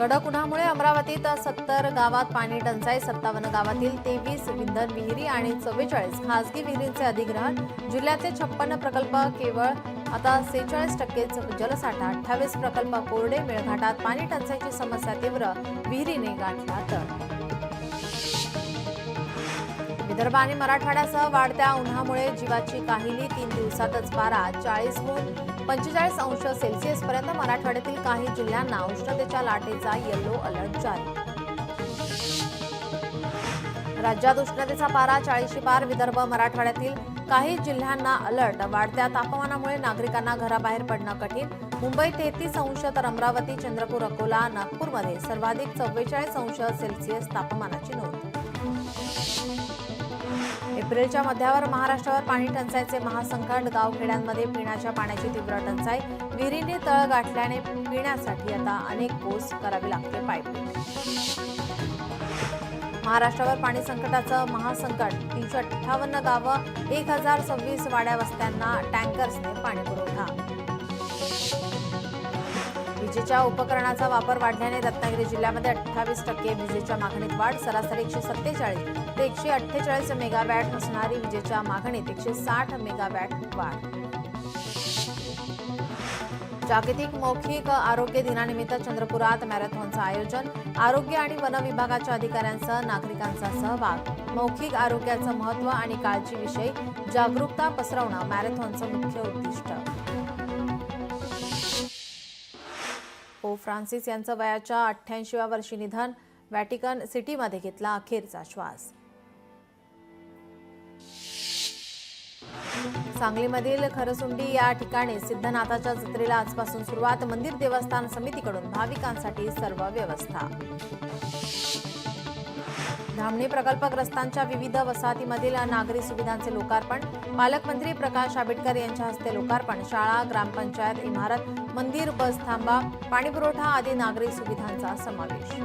कडक उन्हामुळे अमरावतीत 70 गावात पाणी टंचाई, 57 गावातील 23 विंधन विहिरी आणि 44 खासगी विहिरींचे अधिग्रहण. जिल्ह्याचे 56 प्रकल्प केवळ आता 46%च जलसाठा. 28 प्रकल्प कोरडे. मेळघाटात पाणी टंचाईची समस्या तीव्र, विहिरीने गाठला तळ. विदर्भ आणि मराठवाड्यासह वाढत्या उन्हामुळे जीवाची काहिली. 3 दिवसातच पारा 40हून 45 अंश सेल्सिअस पर्यंत. मराठवाड्यातील काही जिल्ह्यांना उष्णतेच्या लाटेचा येलो अलर्ट जारी. राज्यात उष्णतेचा पारा 40शी पार. विदर्भ मराठवाड्यातील काही जिल्ह्यांना अलर्ट. वाढत्या तापमानामुळे नागरिकांना घराबाहेर पडणं कठीण. मुंबईत 33 अंश तर अमरावती, चंद्रपूर, अकोला, नागपूरमध्ये सर्वाधिक 44 अंश सेल्सिअस तापमानाची नोंद. एप्रिलच्या मध्यावर महाराष्ट्रावर पाणी टंचाईचे महासंकट. गावखेड्यांमध्ये पिण्याच्या पाण्याची तीव्र टंचाई. विहिरींनी तळ गाठल्याने पिण्यासाठी आता अनेक कोस करावी लागते पाईपलाईन. महाराष्ट्रावर पाणी संकटाचं महासंकट. 358 गावं, 1026 वाड्या वस्त्यांना टँकर्सने पाणी पुरवठा. विजेच्या उपकरणाचा वापर वाढल्याने रत्नागिरी जिल्ह्यामध्ये 28% विजेच्या मागणीत वाढ. सरासरी 147 ते 148 मेगावॅट असणारी विजेच्या मागणीत 160 मेगावॅट वाढ. जागतिक मौखिक आरोग्य दिनानिमित्त चंद्रपुरात मॅरेथॉनचं आयोजन. आरोग्य आणि वन विभागाच्या अधिकाऱ्यांसह नागरिकांचा सहभाग. मौखिक आरोग्याचं महत्त्व आणि काळजीविषयी जागरूकता पसरवणं मॅरेथॉनचं मुख्य उद्दिष्ट. पोप फ्रान्सिस यांचं वयाच्या 88व्या वर्षी निधन. व्हॅटिकन सिटीमध्ये घेतला अखेरचा श्वास. सांगलीमधील खरसुंडी या ठिकाणी सिद्धनाथाच्या जत्रेला आजपासून सुरुवात. मंदिर देवस्थान समितीकडून भाविकांसाठी सर्व व्यवस्था. धामणी प्रकल्पग्रस्तांच्या विविध वसाहतीमधील नागरी सुविधांचे लोकार्पण. पालकमंत्री प्रकाश आंबेडकर यांच्या हस्ते लोकार्पण. शाळा, ग्रामपंचायत इमारत, मंदिर, बस थांबा, पाणीपुरवठा आदी नागरी सुविधांचा समावेश.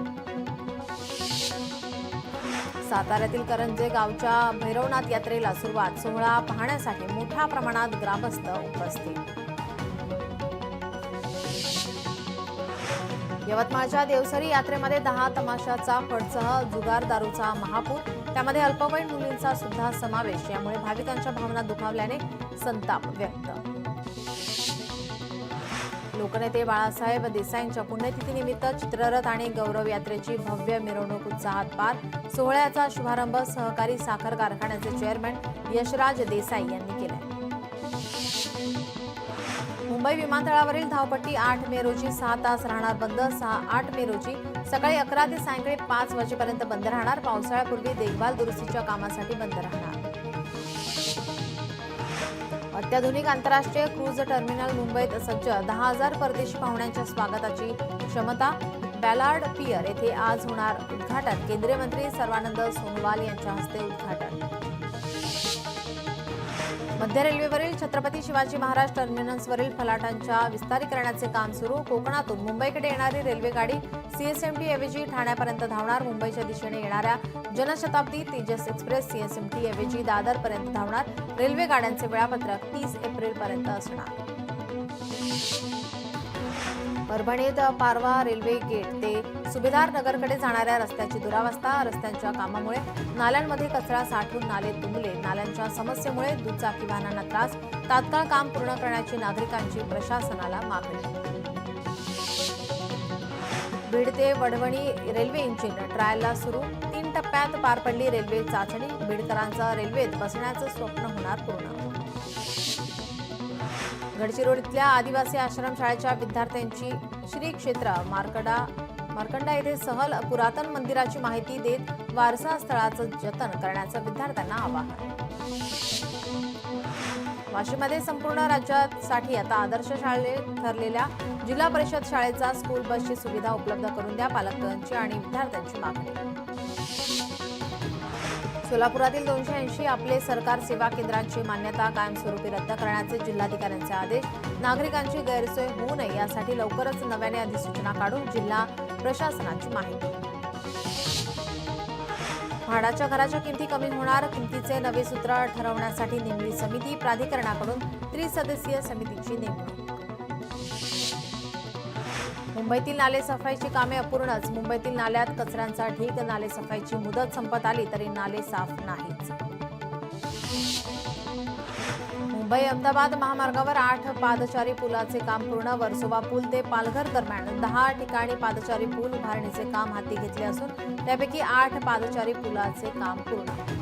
साताऱ्यातील करंजे गावच्या भैरवनाथ यात्रेला सुरुवात. सोहळा पाहण्यासाठी मोठ्या प्रमाणात ग्रामस्थ उपस्थित. यवतमाळच्या देवसरी यात्रेमध्ये 10 तमाशाचा फडसह जुगार दारूचा महापूर. त्यामध्ये अल्पवयीन मुलींचा सुद्धा समावेश. यामुळे भाविकांच्या भावना दुखावल्याने संताप व्यक्त. लोकनेते बाळासाहेब देसाईंच्या पुण्यतिथीनिमित्त चित्ररथ आणि गौरव यात्रेची भव्य मिरवणूक उत्साहात पार. सोहळ्याचा शुभारंभ सहकारी साखर कारखान्याचे चेअरमन यशराज देसाई यांनी केला. मुंबई विमानतळावरील धावपट्टी 8 मे रोजी 6 तास राहणार बंद. 8 मे रोजी सकाळी 11 ते सायंकाळी 5 वाजेपर्यंत बंद राहणार. पावसाळ्यापूर्वी देखभाल दुरुस्तीच्या कामासाठी बंद राहणार. अत्याधुनिक आंतरराष्ट्रीय क्रूझ टर्मिनल मुंबईत सज्ज. 10,000 परदेशी पाहुण्यांच्या स्वागताची क्षमता. बॅलार्ड पियर येथे आज होणार उद्घाटन. केंद्रीय मंत्री सर्वानंद सोनोवाल यांच्या हस्ते उद्घाटन. मध्य रेल्वेवरील छत्रपती शिवाजी महाराज टर्मिनसवरील फलाटांच्या विस्तारीकरणाचे काम सुरू. कोकणातून मुंबईकडे येणारी रेल्वेगाडी सीएसएमटी ऐवजी ठाण्यापर्यंत धावणार. मुंबईच्या दिशेने येणाऱ्या जनशताब्दी तेजस एक्सप्रेस सीएसएमटी ऐवजी दादरपर्यंत धावणार. रेल्वे गाड्यांचे वेळापत्रक 30 एप्रिलपर्यंत असणार. परभणीत पारवा रेल्वे गेट ते सुभेदार नगरकडे जाणाऱ्या रस्त्याची दुरावस्था. रस्त्यांच्या कामामुळे नाल्यांमध्ये कचरा साठून नाले तुंबले. नाल्यांच्या समस्येमुळे दुचाकी वाहनांना त्रास. तात्काळ काम पूर्ण करण्याची नागरिकांची प्रशासनाला मागणी. बीड ते वडवणी रेल्वे इंजिन ट्रायलला सुरू. 3 टप्प्यात पार पडली रेल्वे चाचणी. बीडकरांचं रेल्वेत बसण्याचं स्वप्न होणार पूर्ण. गडचिरोलीतल्या आदिवासी आश्रमशाळेच्या विद्यार्थ्यांची श्री क्षेत्र मार्कंडा येथे सहल. पुरातन मंदिराची माहिती देत वारसा स्थळाचं जतन करण्याचं विद्यार्थ्यांना आवाहन. वाशीमध्ये संपूर्ण राज्यासाठी आता आदर्श शाळे ठरलेल्या जिल्हा परिषद शाळेचा स्कूल बसची सुविधा उपलब्ध करून द्या. पालकांची आणि विद्यार्थ्यांची मागणी. सोलापुरातील 280 आपले सरकार सेवा केंद्रांची मान्यता कायमस्वरूपी रद्द करण्याचे जिल्हाधिकाऱ्यांचे आदेश. नागरिकांची गैरसोय होऊ नये यासाठी लवकरच नव्याने अधिसूचना काढून जिल्हा प्रशासनाची माहिती. म्हाडाच्या घराच्या किमती कमी होणार. किमतीचे नवे सूत्र ठरवण्यासाठी नेमली समिती. प्राधिकरणाकडून 3 सदस्यीय समितीची नेमणूक. मुंबईतील नाले सफाईची कामे अपूर्णच. मुंबईतील नाल्यात कचऱ्यांचा ढीग. नाले सफाईची मुदत संपत आली तरी नाले साफ नाहीच. मुंबई अहमदाबाद महामार्गावर 8 पादचारी पुलाचे काम पूर्ण. वर्सोवा पूल ते पालघर दरम्यान 10 ठिकाणी पादचारी पूल उभारणीचे काम हाती घेतले असून त्यापैकी 8 पादचारी पुलाचे काम पूर्ण.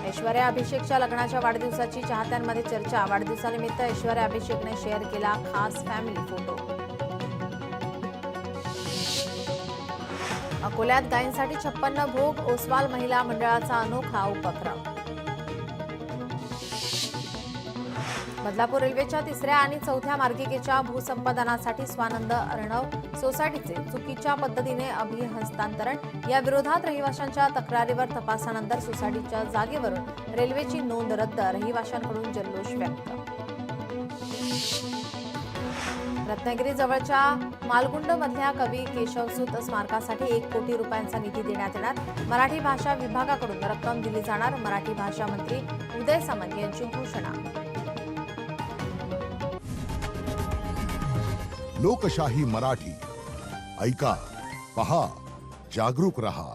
ऐश्वर्या अभिषेकच्या लग्नाच्या वाढदिवसाची चाहत्यांमध्ये चर्चा. वाढदिवसानिमित्त ऐश्वर्या अभिषेकने शेअर केला खास फॅमिली फोटो. अकोल्यात गायींसाठी 56 भोग. ओसवाल महिला मंडळाचा अनोखा उपक्रम. बदलापूर रेल्वेच्या 3ऱ्या आणि 4थ्या मार्गिकेच्या भूसंपादनासाठी स्वानंद अर्णव सोसायटीचे चुकीच्या पद्धतीने अभिहस्तांतरण. या विरोधात रहिवाशांच्या तक्रारीवर तपासानंतर सोसायटीच्या जागेवरून रेल्वेची नोंद रद्द. रहिवाशांकडून जल्लोष व्यक्त. रत्नागिरी जवळच्या मालगुंड मधल्या कवी केशवसूत स्मारकासाठी 1 कोटी रुपयांचा निधी देण्यात येणार. मराठी भाषा विभागाकडून रक्कम दिली जाणार. मराठी भाषा मंत्री उदय सामंत यांची घोषणा. लोकशाही मराठी ऐका, पहा, जागरूक रहा.